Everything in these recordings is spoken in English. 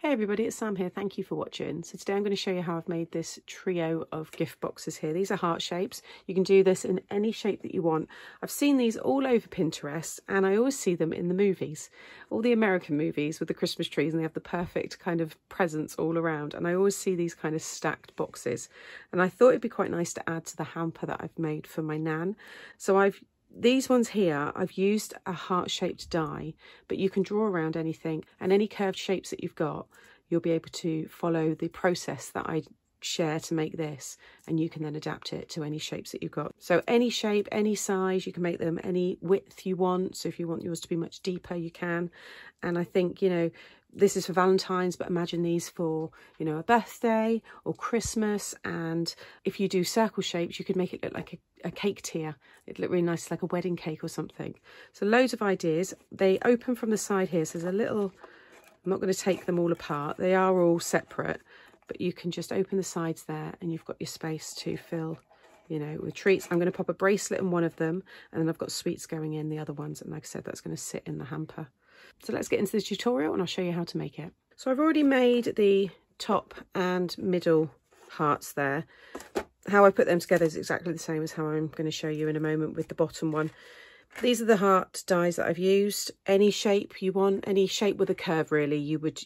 Hey everybody, it's Sam here. Thank you for watching. So today I'm going to show you how I've made this trio of gift boxes here. These are heart shapes. You can do this in any shape that you want. I've seen these all over Pinterest and I always see them in the movies. All the American movies with the Christmas trees, and they have the perfect kind of presents all around. And I always see these kind of stacked boxes. And I thought it'd be quite nice to add to the hamper that I've made for my nan. So these ones here, I've used a heart-shaped die, but you can draw around anything, and any curved shapes that you've got, you'll be able to follow the process that I share to make this, and you can then adapt it to any shapes that you've got. So any shape, any size, you can make them any width you want. So if you want yours to be much deeper, you can. And I think, you know, this is for Valentine's, but imagine these for, you know, a birthday or Christmas. And if you do circle shapes, you could make it look like a cake tier. It'd look really nice, like a wedding cake or something. So loads of ideas. They open from the side here. So there's a little, I'm not going to take them all apart. They are all separate, but you can just open the sides there and you've got your space to fill, you know, with treats. I'm going to pop a bracelet in one of them, and then I've got sweets going in the other ones. And like I said, that's going to sit in the hamper. So let's get into the tutorial and I'll show you how to make it. So I've already made the top and middle hearts there. How I put them together is exactly the same as how I'm going to show you in a moment with the bottom one. These are the heart dies that I've used. Any shape you want, any shape with a curve really, you would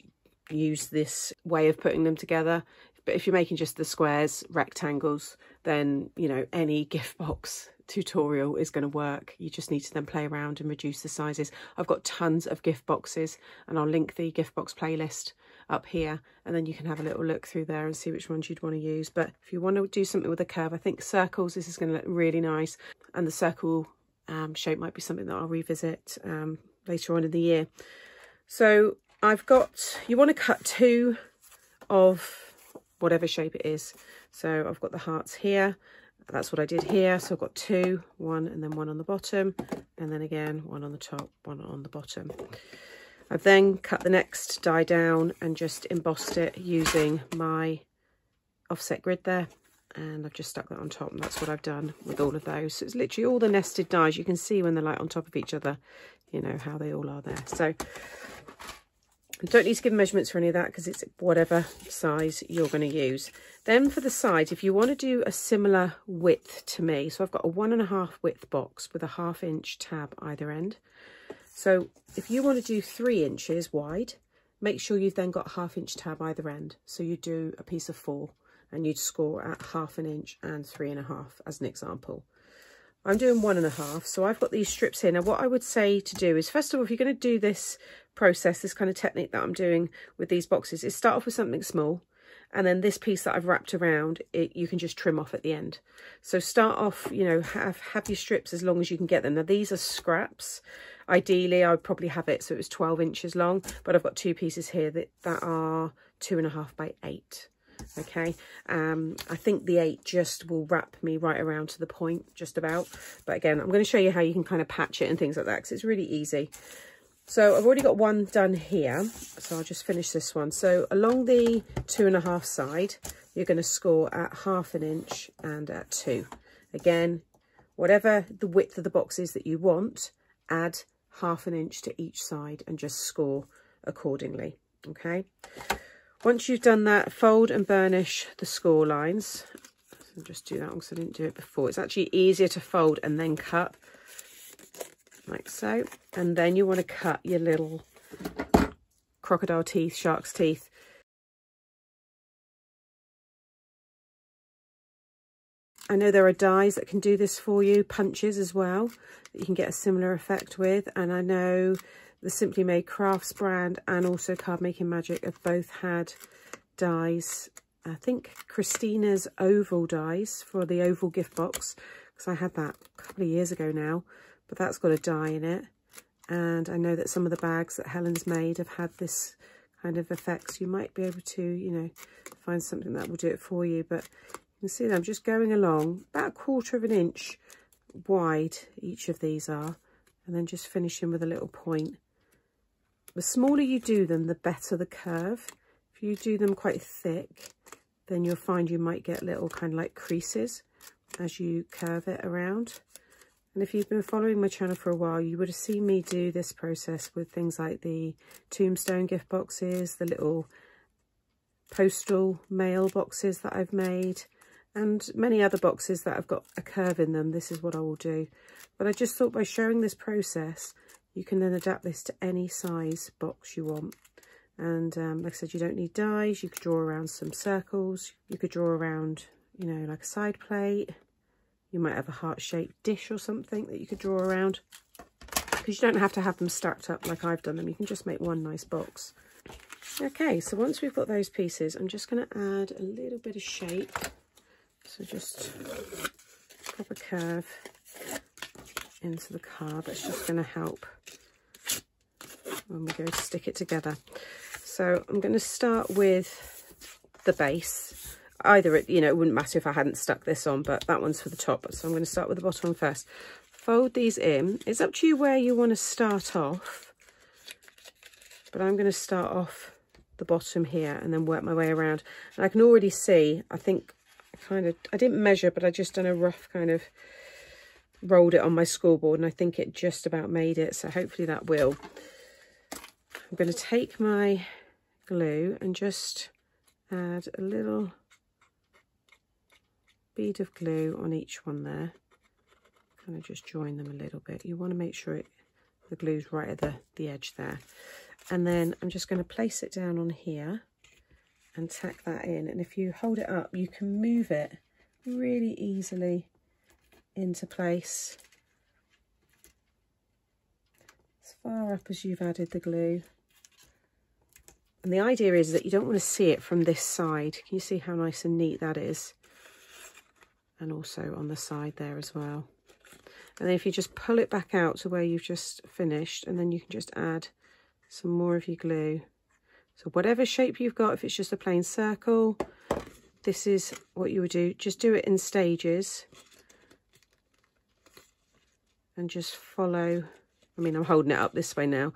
use this way of putting them together. But if you're making just the squares, rectangles, then, you know, any gift box tutorial is going to work. You just need to then play around and reduce the sizes. I've got tons of gift boxes, and I'll link the gift box playlist up here, and then you can have a little look through there and see which ones you'd want to use. But if you want to do something with a curve, I think circles, this is going to look really nice, and the circle shape might be something that I'll revisit later on in the year. So I've got, you want to cut two of whatever shape it is. So I've got the hearts here. That's what I did here. So I've got two, one and then one on the bottom, and then again one on the top, one on the bottom. I've then cut the next die down and just embossed it using my offset grid there, and I've just stuck that on top, and that's what I've done with all of those. So it's literally all the nested dies. You can see when they're like on top of each other, you know, how they all are there. So I don't need to give measurements for any of that because it's whatever size you're going to use. Then for the sides, if you want to do a similar width to me, so I've got a 1.5 width box with a 1/2 inch tab either end. So if you want to do 3 inches wide, make sure you've then got a 1/2 inch tab either end. So you do a piece of 4 and you'd score at 1/2 inch and 3.5 as an example. I'm doing 1.5, so I've got these strips here. Now what I would say to do is, first of all, if you're going to do this process, this kind of technique that I'm doing with these boxes, is start off with something small, and then this piece that I've wrapped around it, you can just trim off at the end. So start off, you know, have your strips as long as you can get them. Now these are scraps. Ideally, I would probably have it so it was 12 inches long, but I've got two pieces here that are 2.5 by 8. Okay, I think the 8 just will wrap me right around to the point, just about. But again, I'm going to show you how you can kind of patch it and things like that, because it's really easy. So I've already got one done here, so I'll just finish this one. So along the 2.5 side, you're going to score at 1/2 inch and at 2. Again, whatever the width of the box is that you want, add 1/2 inch to each side and just score accordingly. Okay. Once you've done that, fold and burnish the score lines. So just do that one because I didn't do it before. It's actually easier to fold and then cut, like so. And then you want to cut your little crocodile teeth, shark's teeth. I know there are dies that can do this for you, punches as well, that you can get a similar effect with. And I know the Simply Made Crafts brand and also Card Making Magic have both had dies. I think Christina's oval dies for the oval gift box, because I had that a couple of years ago now, but that's got a die in it. And I know that some of the bags that Helen's made have had this kind of effect. So you might be able to, you know, find something that will do it for you. But you can see that I'm just going along about 1/4 inch wide, each of these are, and then just finishing with a little point. The smaller you do them, the better the curve. If you do them quite thick, then you'll find you might get little kind of like creases as you curve it around. And if you've been following my channel for a while, you would have seen me do this process with things like the tombstone gift boxes, the little postal mail boxes that I've made, and many other boxes that have got a curve in them. This is what I will do. But I just thought by showing this process, you can then adapt this to any size box you want. And like I said, you don't need dies. You could draw around some circles. You could draw around, you know, like a side plate. You might have a heart-shaped dish or something that you could draw around. Because you don't have to have them stacked up like I've done them. You can just make one nice box. Okay, so once we've got those pieces, I'm just going to add a little bit of shape. So just pop a curve into the card. That's just going to help when we go to stick it together. So I'm going to start with the base. Either, it wouldn't matter if I hadn't stuck this on, but that one's for the top. So I'm going to start with the bottom one first. Fold these in. It's up to you where you want to start off, but I'm going to start off the bottom here and then work my way around. And I can already see, I think I didn't measure, but I just done a rough kind of rolled it on my scoreboard, and I think it just about made it. So hopefully that will. I'm going to take my glue and just add a little bead of glue on each one there. Kind of just join them a little bit. You want to make sure the glue's right at the edge there. And then I'm just going to place it down on here and tack that in. And if you hold it up, you can move it really easily into place as far up as you've added the glue. And the idea is that you don't want to see it from this side. Can you see how nice and neat that is? And also on the side there as well. And then if you just pull it back out to where you've just finished, and then you can just add some more of your glue. So whatever shape you've got, if it's just a plain circle, this is what you would do. Just do it in stages and just follow. I mean, I'm holding it up this way now.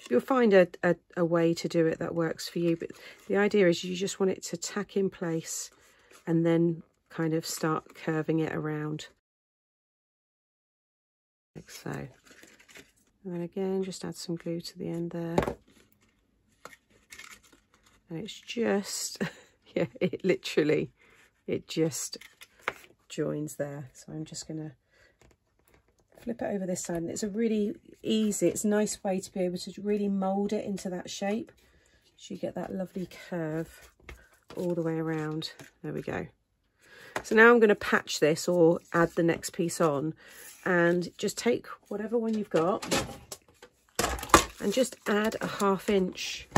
You'll find a way to do it that works for you. But the idea is you just want it to tack in place and then kind of start curving it around. Like so. And then again, just add some glue to the end there. And it's just, yeah, it just joins there. So I'm just going to flip it over this side. And it's a really easy, it's a nice way to be able to really mould it into that shape. So you get that lovely curve all the way around. There we go. So now I'm going to patch this or add the next piece on, and just take whatever one you've got and just add a 1/2 inch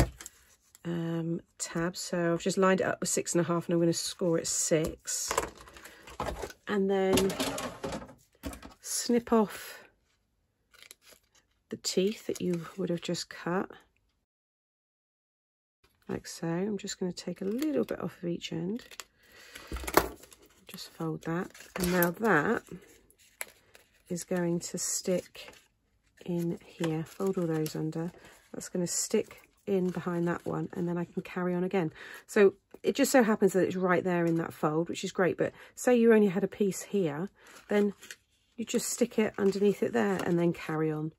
tab. So I've just lined it up with 6.5 and I'm going to score it 6, and then snip off the teeth that you would have just cut like so. I'm just going to take a little bit off of each end, just fold that, and now that is going to stick in here. Fold all those under. That's going to stick in behind that one, and then I can carry on again. So it just so happens that it's right there in that fold, which is great. But say you only had a piece here, then you just stick it underneath it there and then carry on.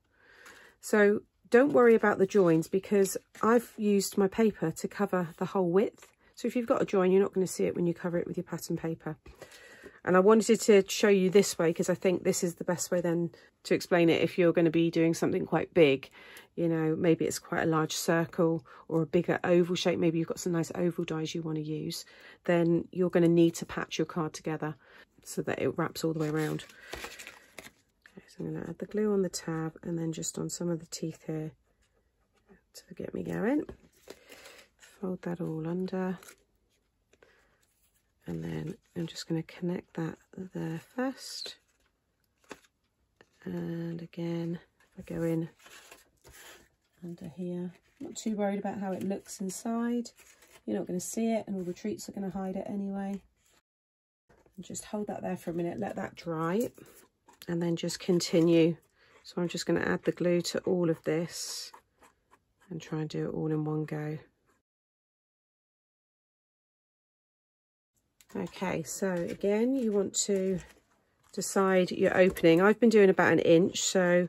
So don't worry about the joins, because I've used my paper to cover the whole width. So if you've got a join, you're not going to see it when you cover it with your pattern paper. And I wanted to show you this way because I think this is the best way then to explain it. If you're going to be doing something quite big, you know, maybe it's quite a large circle or a bigger oval shape, maybe you've got some nice oval dies you want to use, then you're going to need to patch your card together so that it wraps all the way around. Okay, so I'm going to add the glue on the tab and then just on some of the teeth here to get me going. Fold that all under. And then I'm just going to connect that there first. And again, if I go in under here, not too worried about how it looks inside. You're not going to see it, and all the treats are going to hide it anyway. And just hold that there for a minute, let that dry, and then just continue. So I'm just going to add the glue to all of this and try and do it all in one go. Okay, so again, you want to decide your opening. I've been doing about 1 inch, so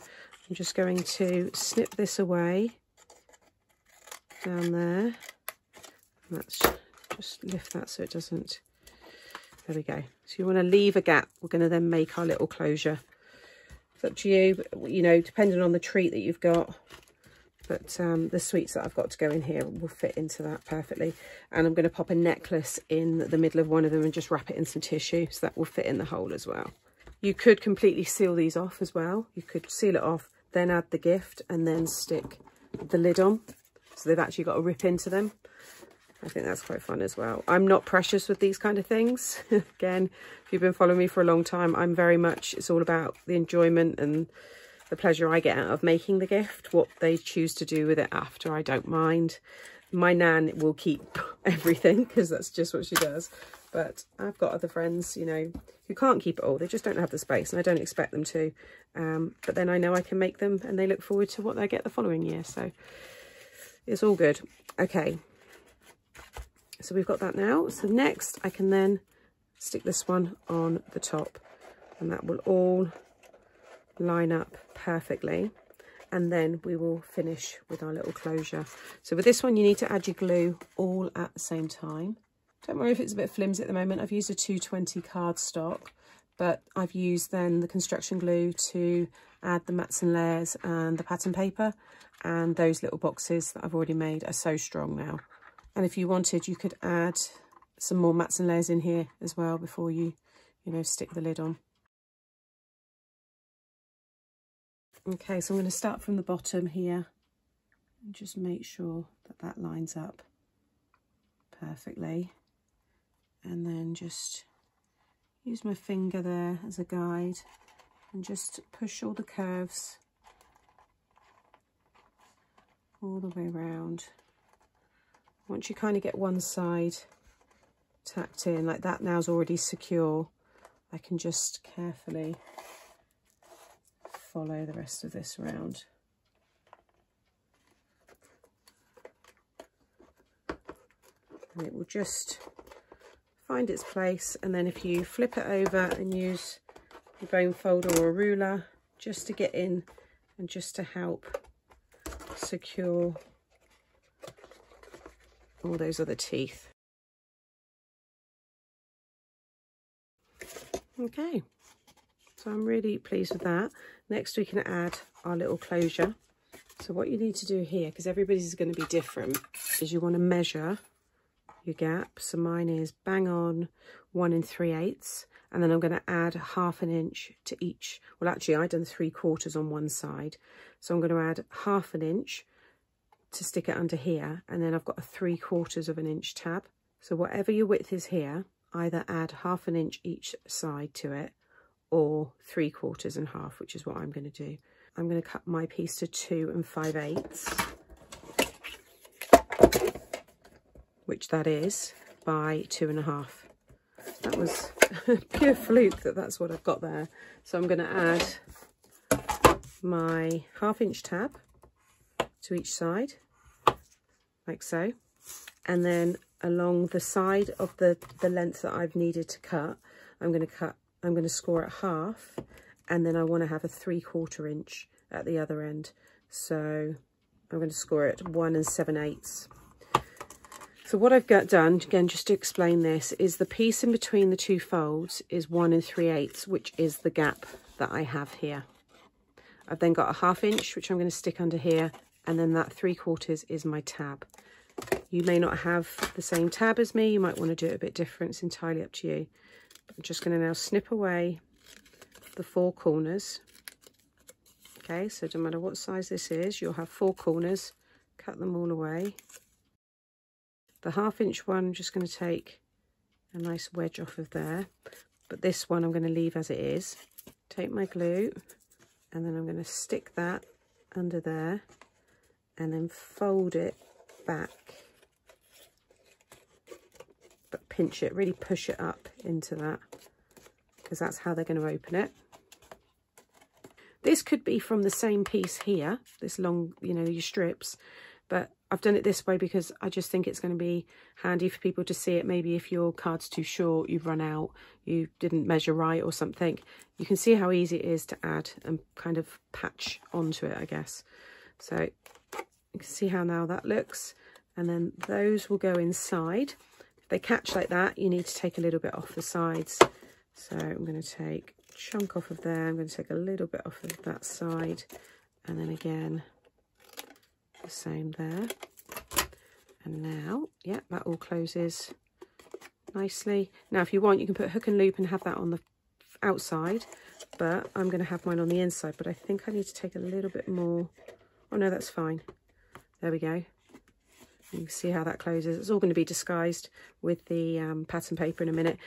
I'm just going to snip this away down there. And that's just lift that so it doesn't, there we go. So you want to leave a gap. We're going to then make our little closure. It's up to you, you know, depending on the treat that you've got. But the sweets that I've got to go in here will fit into that perfectly. And I'm going to pop a necklace in the middle of one of them and just wrap it in some tissue, so that will fit in the hole as well. You could completely seal these off as well. You could seal it off, then add the gift and then stick the lid on. So they've actually got a rip into them. I think that's quite fun as well. I'm not precious with these kind of things. Again, if you've been following me for a long time, I'm very much, it's all about the enjoyment and the pleasure I get out of making the gift. What they choose to do with it after, I don't mind. My nan will keep everything because that's just what she does. But I've got other friends, you know, who can't keep it all. They just don't have the space, and I don't expect them to. But then I know I can make them and they look forward to what they get the following year. So it's all good. Okay. So we've got that now. So next I can then stick this one on the top, and that will all line up perfectly. And then we will finish with our little closure. So with this one, you need to add your glue all at the same time. Don't worry if it's a bit flimsy at the moment. I've used a 220 cardstock, but I've used then the construction glue to add the mats and layers and the pattern paper. And those little boxes that I've already made are so strong now. And if you wanted, you could add some more mats and layers in here as well before you know, stick the lid on. Okay, so I'm going to start from the bottom here and just make sure that that lines up perfectly. And then just use my finger there as a guide and just push all the curves all the way around. Once you kind of get one side tacked in, like that now's already secure, I can just carefully follow the rest of this around. And it will just find its place, and then if you flip it over and use your bone folder or a ruler just to get in and just to help secure all those other teeth. Okay, so I'm really pleased with that. Next we can add our little closure. So what you need to do here, because everybody's is going to be different, is you want to measure your gap. So mine is bang on 1 3/8, and then I'm going to add 1/2 inch to each. Well, actually I've done 3/4 on one side, so I'm going to add 1/2 inch to stick it under here, and then I've got a 3/4 inch tab. So whatever your width is here, either add 1/2 inch each side to it, or 3/4 and 1/2, which is what I'm going to do. I'm going to cut my piece to 2 5/8, which that is by 2 1/2. That was pure fluke that that's what I've got there. So I'm going to add my 1/2 inch tab to each side, like so, and then along the side of the length that I've needed to cut, I'm going to score it 1/2, and then I want to have a 3/4 inch at the other end, so I'm going to score it 1 7/8. So what I've got done, again, just to explain this, is the piece in between the two folds is 1 3/8, which is the gap that I have here. I've then got a 1/2 inch, which I'm going to stick under here, and then that 3/4 is my tab. You may not have the same tab as me. You might want to do it a bit different. It's entirely up to you. But I'm just going to now snip away the 4 corners. Okay, so no matter what size this is, you'll have 4 corners. Cut them all away. The 1/2 inch one, I'm just going to take a nice wedge off of there. But this one I'm going to leave as it is. Take my glue, and then I'm going to stick that under there, and then fold it back, but pinch it, really push it up into that, because that's how they're going to open it. This could be from the same piece here, this long, you know, your strips, but I've done it this way because I just think it's going to be handy for people to see it. Maybe if your card's too short, you've run out, you didn't measure right or something, you can see how easy it is to add and kind of patch onto it, I guess. So you can see how now that looks, and then those will go inside. they catch like that, you need to take a little bit off the sides. So I'm going to take a chunk off of there. I'm going to take a little bit off of that side. And then again, the same there. And now, yeah, that all closes nicely. Now, if you want, you can put hook and loop and have that on the outside. But I'm going to have mine on the inside. But I think I need to take a little bit more. Oh, no, that's fine. There we go. You can see how that closes. It's all going to be disguised with the pattern paper in a minute.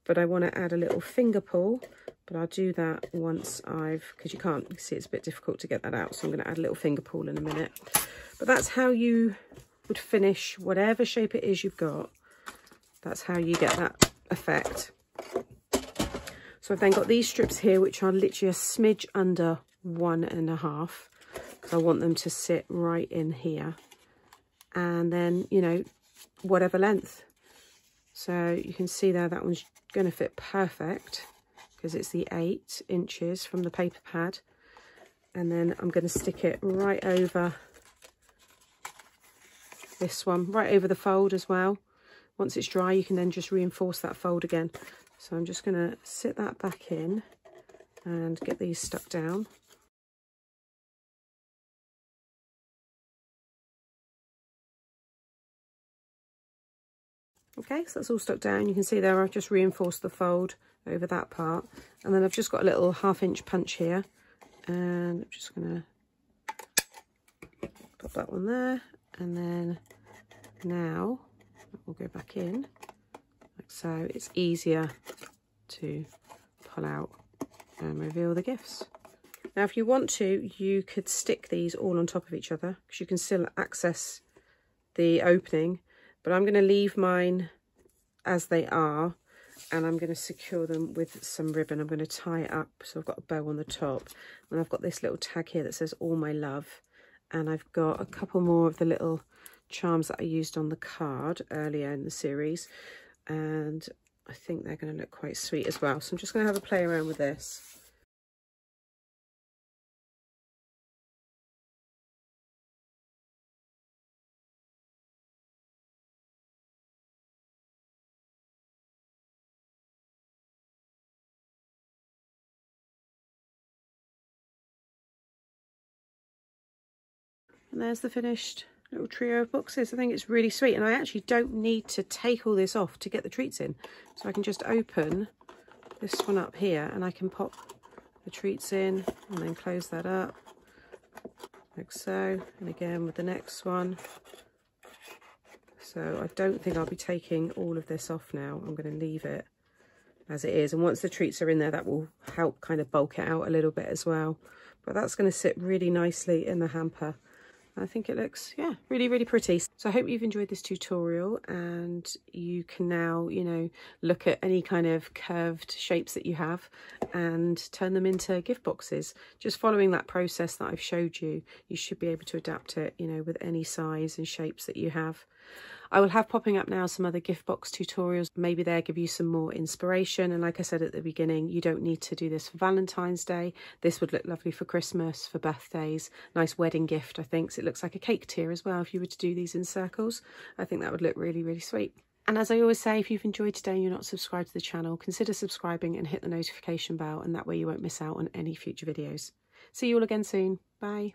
But I want to add a little finger pull. But I'll do that once because you can't see, it's a bit difficult to get that out. So I'm going to add a little finger pull in a minute. But that's how you would finish whatever shape it is you've got. That's how you get that effect. So I've then got these strips here, which are literally a smidge under 1.5, because I want them to sit right in here. And then, you know, whatever length. So you can see there, that one's going to fit perfect because it's the 8 inches from the paper pad. And then I'm going to stick it right over this one, right over the fold as well. Once it's dry, you can then just reinforce that fold again. So I'm just going to sit that back in and get these stuck down. Okay, so that's all stuck down. You can see there I've just reinforced the fold over that part. And then I've just got a little 1/2 inch punch here. And I'm just going to pop that one there. And then now we'll go back in like so. It's easier to pull out and reveal the gifts. Now, if you want to, you could stick these all on top of each other because you can still access the opening. But I'm going to leave mine as they are, and I'm going to secure them with some ribbon. I'm going to tie it up so I've got a bow on the top, and I've got this little tag here that says all my love, and I've got a couple more of the little charms that I used on the card earlier in the series, and I think they're going to look quite sweet as well. So I'm just going to have a play around with this. And there's the finished little trio of boxes. I think it's really sweet, and I actually don't need to take all this off to get the treats in. So I can just open this one up here and I can pop the treats in and then close that up like so. And again with the next one. So I don't think I'll be taking all of this off now. I'm going to leave it as it is. And once the treats are in there, that will help kind of bulk it out a little bit as well. But that's going to sit really nicely in the hamper. I think it looks, yeah, really, really pretty. So I hope you've enjoyed this tutorial, and you can now, you know, look at any kind of curved shapes that you have and turn them into gift boxes. Just following that process that I've showed you, you should be able to adapt it, you know, with any size and shapes that you have. I will have popping up now some other gift box tutorials. Maybe they'll give you some more inspiration. And like I said at the beginning, you don't need to do this for Valentine's Day. This would look lovely for Christmas, for birthdays. Nice wedding gift, I think. So it looks like a cake tier as well if you were to do these in circles. I think that would look really, really sweet. And as I always say, if you've enjoyed today and you're not subscribed to the channel, consider subscribing and hit the notification bell, and that way you won't miss out on any future videos. See you all again soon. Bye.